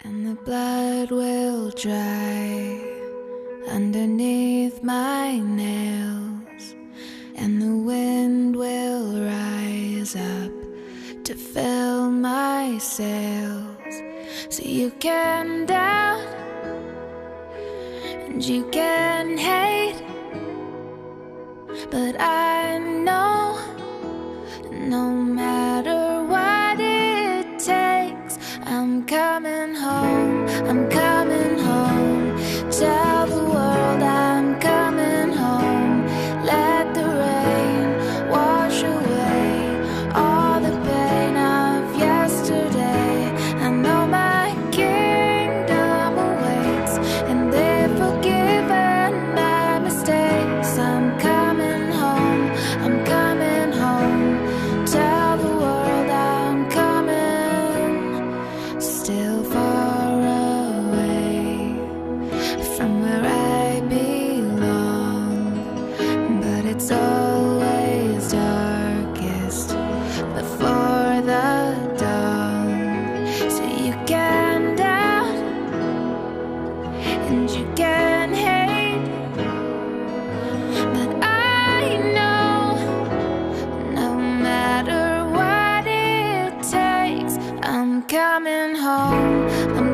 And the blood will dry underneath my nails, and the wind will rise up to fill my sails. So you can doubt and you can hate, but I know no matter what it takes, I'm coming home, I'm coming home. Tell the world I'm coming home. Let the rain wash away all the pain of yesterday. I know my kingdom awaits, and they've forgiven my mistakes. I'm coming home, I'm coming home. Tell the world I'm coming. Still far away from where I belong, but it's always darkest before the dawn. So you can doubt and you can hate, but I know no matter what it takes, I'm coming home.